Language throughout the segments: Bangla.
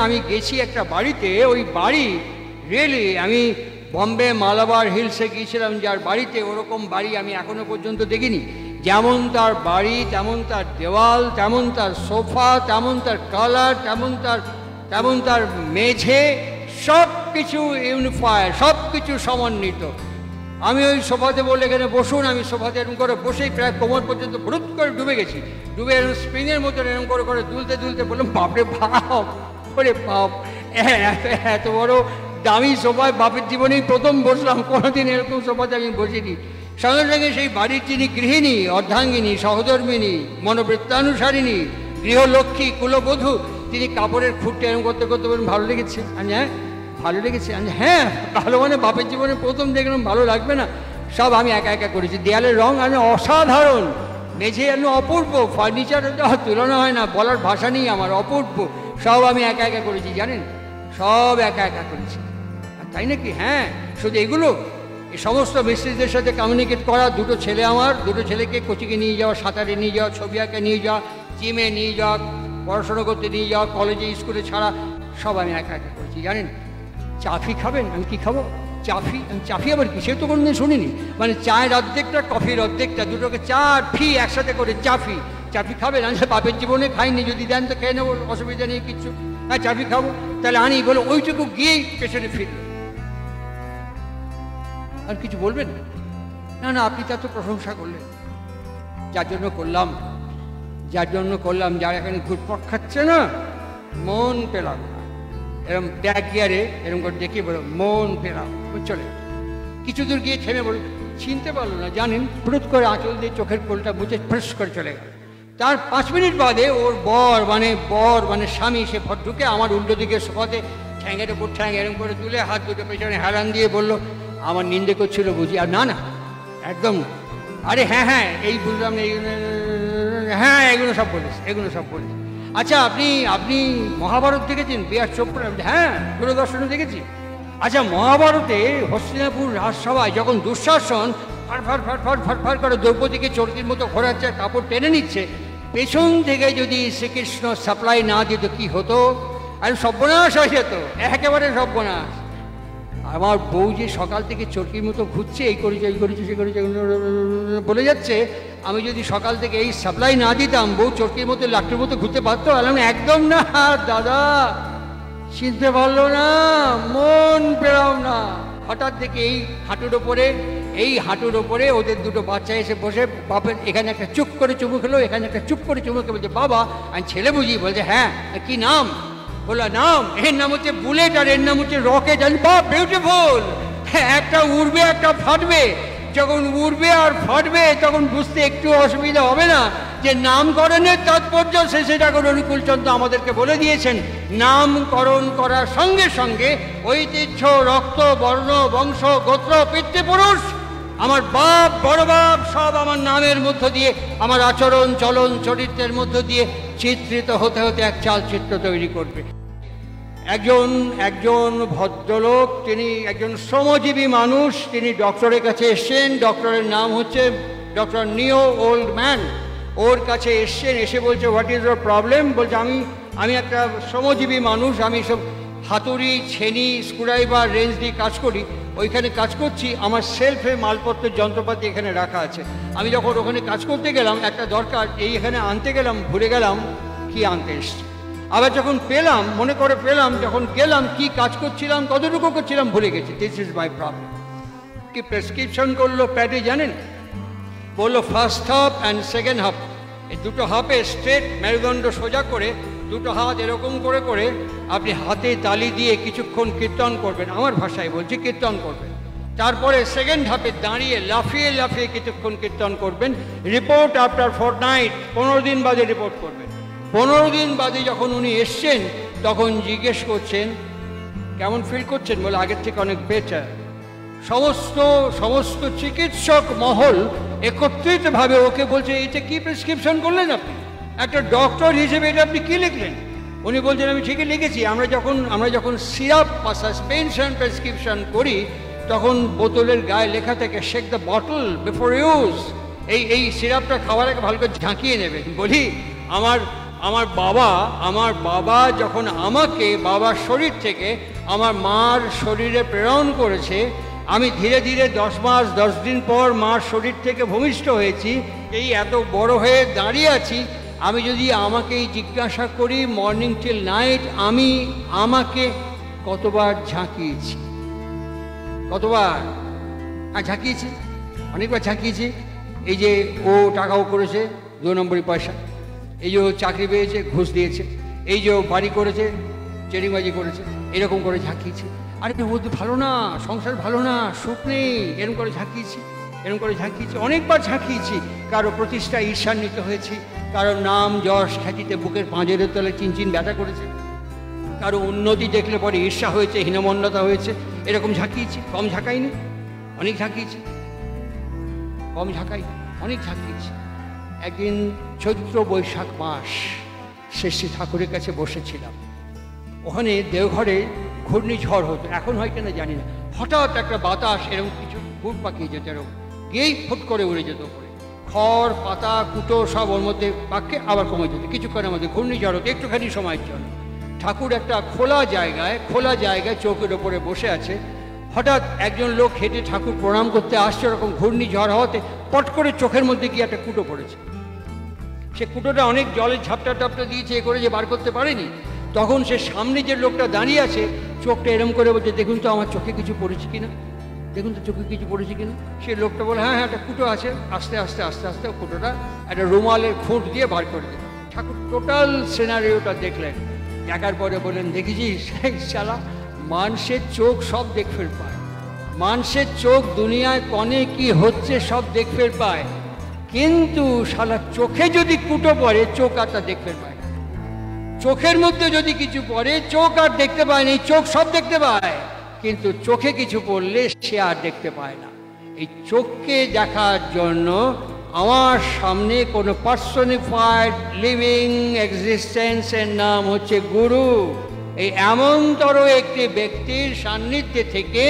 আমি গেছি একটা বাড়িতে, ওই বাড়ি রিয়েলি আমি বম্বে মালাবার হিলসে গিয়েছিলাম, যার বাড়িতে ওরকম বাড়ি আমি এখনো পর্যন্ত দেখিনি। যেমন তার বাড়ি, তেমন তার দেওয়াল, তেমন তার সোফা, তেমন তার কালার, তেমন তার মেঝে, সব কিছু ইউনিফায়ার, সব কিছু সমন্বিত। আমি ওই সোফাতে বলে এখানে বসুন, আমি সোফাতে এরকম করে বসেই প্রায় কোমর পর্যন্ত ভ্রুত করে ডুবে গেছি। ডুবে এরকম স্প্রিংয়ের মতন এরকম করে করে দুলতে বললাম, বাপরে বাপ, ওরে বাপ, এত বড় দামি সোফায় বাপের জীবনেই প্রথম বসলাম, কোনোদিন এরকম সোফাতে আমি বসিনি। সঙ্গে সঙ্গে সেই বাড়ির যিনি গৃহিণী, অর্ধাঙ্গিনী, সহধর্মিনী, মনোবৃত্তানুসারিণী, গৃহলক্ষ্মী, কুলবধূ, তিনি কাপড়ের খুঁটটা এরকম করতে করতে বলুন, ভালো লেগেছে? আমি হ্যাঁ ভালো লেগেছে। আমি হ্যাঁ ভালো, মানে বাপের জীবনে প্রথম দেখলাম, ভালো লাগবে না? সব আমি একা একা করেছি। দেয়ালের রং আমি অসাধারণ, মেঝে আমি অপূর্ব, ফার্নিচারের তুলনা হয় না, বলার ভাষা নেই আমার, অপূর্ব। সব আমি একা একা করেছি, জানেন, সব একা একা করেছি। তাই নাকি? হ্যাঁ, শুধু এগুলো, এই সমস্ত মিস্ত্রিদের সাথে কমিউনিকেট করা, দুটো ছেলে আমার, দুটো ছেলেকে কোচিংয়ে নিয়ে যাওয়া, সাঁতারে নিয়ে যাওয়া, ছবি আঁকে নিয়ে যাওয়া, জিমে নিয়ে যাওয়া, পড়াশোনা করতে নিয়ে যাওয়া, কলেজে স্কুলে ছাড়া, সব আমি একা একা করেছি। জানেন, চাফি খাবেন? আমি কি খাবো? চাফি? আমি চাফি আবার কি, সে তো কোনোদিন শুনিনি। মানে চায়ের অর্ধেকটা, কফির অর্ধেকটা, দুটোকে চার ফি একসাথে করে চাফি। চাফি খাবেন? আমি বাপের জীবনে খাইনি, যদি দেন তো খেয়ে নেবো, অসুবিধা নেই কিচ্ছু। হ্যাঁ চাফি খাবো, তাহলে আনি। বলো ওইটুকু গিয়েই পেছনে ফিরল। আর কিছু বলবেন? না না, আপনি তার তো প্রশংসা করলেন। যার জন্য করলাম, যার এখানে ঘুরপক খাচ্ছে না, মন পেলাম না, এরকম ব্যাগ গিয়ারে এরকম করে দেখে বলো মন পেলাম, চলে। কিছু দূর গিয়ে থেমে বলো, চিনতে পারলো না, জানেন, ফুরুত করে আঁচল দিয়ে চোখের কোলটা মুছে ফ্রেশ করে চলে গেল। তার 5 মিনিট বাদে ওর বর মানে স্বামী, সে ঢুকে আমার উল্টো দিকে সোফাতে ঠ্যাঙের ওপর ঠ্যাং এরকম করে তুলে হাত দুটো পেছনে হেলান দিয়ে বললো, আমার নিন্দে করছিল বুঝি? আর না না, একদম না। আরে হ্যাঁ হ্যাঁ, এই বুঝলাম, এই হ্যাঁ, এগুলো সব বলিস। আচ্ছা, আপনি মহাভারত দেখেছেন? বি.আর. চোপড়া? হ্যাঁ, দূরদর্শনে দেখেছি। আচ্ছা, মহাভারতে হস্তিনাপুর রাজসভায় যখন দুঃশাসন ফার করে দ্রৌপদীকে চরকির মতো ঘোরাচ্ছে, কাপড় টেনে নিচ্ছে, পেছন থেকে যদি শ্রীকৃষ্ণ সাপ্লাই না দিত কি হতো? আর সর্বনাশ হয়ে যেত, একেবারে সর্বনাশ। আমার বউ যে সকাল থেকে চরকির মতো ঘুরছে, এই করেছে সে করেছে বলে যাচ্ছে, আমি যদি সকাল থেকে এই সাপ্লাই না দিতাম, বউ চরকির মতো লাট্টুর মতো ঘুরতে পারতো? একদম না দাদা, চিনতে পারলো না, মন পেলাম না। হঠাৎ দেখে এই হাঁটুর ওপরে ওদের দুটো বাচ্চা এসে বসে, বাপের এখানে একটা চুপ করে চুমু খেলো, এখানে একটা চুপ করে চুমু খেলো। বলছে, বাবা আমি ছেলে বুঝি? বলছে হ্যাঁ। কি নাম? বললো নাম, এর নাম হচ্ছে বুলেট, আর এর নাম হচ্ছে রকেট। জানি বা বিউটিফুল, একটা উড়বে একটা ফাটবে। যখন উড়বে আর ফাটবে তখন বুঝতে একটু অসুবিধা হবে না যে নামকরণের তাৎপর্য। সেটা করে অনুকূলচন্দ্র আমাদেরকে বলে দিয়েছেন, নামকরণ করার সঙ্গে সঙ্গে ঐতিহ্য, রক্ত, বর্ণ, বংশ, গোত্র, পিতৃপুরুষ, আমার বাপ, বড় বাপ, সব আমার নামের মধ্য দিয়ে, আমার আচরণ, চলন, চরিত্রের মধ্য দিয়ে চিত্রিত হতে হতে এক চালচিত্র তৈরি করবে। একজন ভদ্রলোক, তিনি একজন শ্রমজীবী মানুষ, তিনি ডক্টরের কাছে এসছেন। ডক্টরের নাম হচ্ছে ডক্টর নিও ওল্ড ম্যান। ওর কাছে এসছেন, এসে বলছে, হোয়াট ইজ ইউর প্রবলেম? বলছে, আমি একটা শ্রমজীবী মানুষ, আমি সব হাতুড়ি, ছেনি, স্ক্রুড্রাইভার, রেঞ্জ দিয়ে কাজ করি, ওইখানে কাজ করছি, আমার সেলফে মালপত্রের যন্ত্রপাতি এখানে রাখা আছে। আমি যখন ওখানে কাজ করতে গেলাম, একটা দরকার, এখানে আনতে গেলাম, ভুলে গেলাম কি আনতে এসছি। আবার যখন পেলাম, মনে করে পেলাম, যখন গেলাম কি কাজ করছিলাম, কতটুকু করছিলাম ভুলে গেছি। This is my problem. কি প্রেসক্রিপশন করলো প্যাডে জানেন? বললো first half and second half, এই দুটো হাফে স্ট্রেট মেরুদণ্ড সোজা করে দুটো হাত এরকম করে করে আপনি হাতে তালি দিয়ে কিছুক্ষণ কীর্তন করবেন। আমার ভাষায় বলছি, কীর্তন করবেন। তারপরে সেকেন্ড হাফে দাঁড়িয়ে লাফিয়ে লাফিয়ে কিছুক্ষণ কীর্তন করবেন। রিপোর্ট আফটার ফরটনাইট, 15 দিন বাদে রিপোর্ট করবেন। 15 দিন বাদে যখন উনি এসছেন, তখন জিজ্ঞেস করছেন কেমন ফিল করছেন? বলে আগের থেকে অনেক বেটার। সমস্ত চিকিৎসক মহল একত্রিতভাবে ওকে বলছে, এটা কি প্রেসক্রিপশন করলেন আপনি? একটা ডক্টর হিসেবে এটা আপনি কি লিখলেন? উনি বলছেন, আমি ঠিকই লিখেছি। আমরা যখন সিরাপ বা সাসপেনশন প্রেসক্রিপশন করি, তখন বোতলের গায়ে লেখা থাকে shake the bottle before use. এই সিরাপটা খাওয়ার আগে ভালো করে ঝাঁকিয়ে নেবেন। বলি আমার বাবা যখন আমাকে বাবার শরীর থেকে আমার মার শরীরে প্রেরণ করেছে, আমি ধীরে ধীরে 10 মাস 10 দিন পর মার শরীর থেকে ভূমিষ্ঠ হয়েছি, এই এত বড় হয়ে দাঁড়িয়ে আছি। আমি যদি আমাকেই জিজ্ঞাসা করি মর্নিং টিল নাইট আমি আমাকে কতবার ঝাঁকিয়েছি, কতবার ঝাঁকিয়েছি, অনেকবার ঝাঁকিয়েছি। এই যে ও টাকাও করেছে 2 নম্বরই পয়সা, এই যে ও চাকরি পেয়েছে ঘুষ দিয়েছে, এই যে ও বাড়ি করেছে চেরিংবাজি করেছে, এরকম করে ঝাঁকিয়েছি। আরে ও তো ভালো না, সংসার ভালো না, সুখ নেই, এরকম করে ঝাঁকিয়েছি, এরকম করে ঝাঁকিয়েছি, অনেকবার ঝাঁকিয়েছি। কারো প্রতিষ্ঠা ঈর্ষান্বিত হয়েছি, কারো নাম যশ খ্যাতিতে বুকের পাঁজরের তলে চিনচিন ব্যথা করেছে, কারো উন্নতি দেখলে পরে ঈর্ষা হয়েছে, হীনমন্যতা হয়েছে, এরকম ঝাঁকিয়েছি। কম ঝাঁকাইনি, অনেক ঝাঁকিয়েছি, কম ঝাঁকাই, অনেক ঝাঁকিয়েছি। একদিন চৈত্র বৈশাখ মাস শ্রী শ্রী ঠাকুরের কাছে বসেছিলাম। ওখানে দেওঘরে ঘূর্ণিঝড় হতো, এখন হয় কিনা জানি না। হঠাৎ একটা বাতাস এরকম কিছু ঘুর পাকিয়ে যেত, এরকম গিয়েই ফুট করে উড়ে যেত উপরে, খড় পাতা কুটো সব ওর মধ্যে পাকে আবার কমে যেত। কিছুক্ষণের মধ্যে ঘূর্ণিঝড় হতো একটুখানি সময়ের জন্য। ঠাকুর একটা খোলা জায়গায় চৌকের ওপরে বসে আছে। হঠাৎ একজন লোক হেঁটে ঠাকুর প্রণাম করতে আসছে, ওরকম ঘূর্ণিঝড় হওয়াতে পট করে চোখের মধ্যে গিয়ে একটা কুটো পড়েছে। সে কুটোটা অনেক জলের ঝাপটা টাপটা দিয়েছে, এ করে যে বার করতে পারেনি। তখন সে সামনে যে লোকটা দাঁড়িয়ে আছে চোখটা এরম করে বলছে, দেখুন তো আমার চোখে কিছু পড়েছে কিনা, দেখুন তো চোখে কিছু পড়েছে কিনা। সে লোকটা বলে, হ্যাঁ হ্যাঁ একটা কুটো আছে। আস্তে আস্তে আস্তে আস্তে কুটোটা একটা রুমালের খুঁট দিয়ে বার করে দিল। ঠাকুর টোটাল সিনারিওটা দেখলেন, দেখার পরে বললেন, দেখেছিস শালা, মানুষের চোখ সব দেখতে পায়, মানুষের চোখ দুনিয়ায় কনে কি হচ্ছে সব দেখতে পায়, কিন্তু শালা চোখে যদি কুটো পড়ে চোখ আর তা দেখতে পায় না। চোখের মধ্যে যদি কিছু পড়ে চোখ আর দেখতে পায় না, এই চোখ সব দেখতে পায়, কিন্তু চোখে কিছু পড়লে সে আর দেখতে পায় না। এই চোখকে দেখার জন্য আমার সামনে কোনো পার্সনিফাইড লিভিং এক্সিস্টেন্সের নাম হচ্ছে গুরু। এই এমনতর একটি ব্যক্তির সান্নিধ্যে থেকে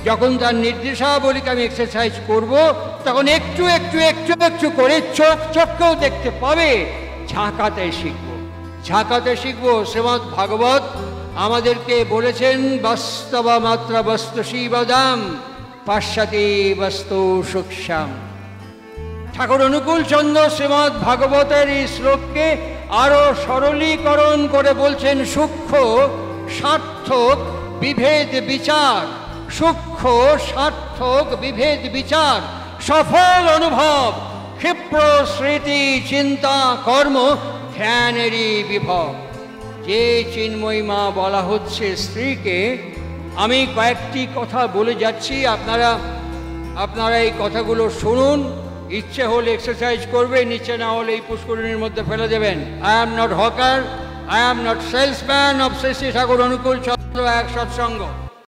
যখন তার নির্দেশাবলীকে আমি এক্সারসাইজ করব, তখন একটু একটু একটু একটু করে চোখকেও দেখতে পাবে। ঝাঁকাতে শিখবো। শ্রীমদ্ ভাগবত আমাদেরকে বলেছেন, বাস্তবা মাত্র বস্তু শিবদাম পাশ্চাতি বস্তু সূক্ষ্ম। ঠাকুর অনুকূল চন্দ্র শ্রীমদ্ ভাগবতের এই শ্লোককে আরো সরলীকরণ করে বলছেন, সূক্ষ্ম সার্থক বিভেদ বিচার, সূক্ষ্ম সার্থক বিভেদ বিচার, সফল অনুভব, ক্ষিপ্র স্মৃতি চিন্তা কর্ম ধ্যানেরই বিভব। যে চিন্ময়ী মা বলা হচ্ছে স্ত্রীকে, আমি কয়েকটি কথা বলে যাচ্ছি, আপনারা এই কথাগুলো শুনুন। ইচ্ছে হলে এক্সারসাইজ করবেন, ইচ্ছে না হলে এই পুষ্করিণীর মধ্যে ফেলে দেবেন। I am not hawker, I am not salesman of Shri Shri Thakur Anukul Chandra এক সৎসঙ্গ।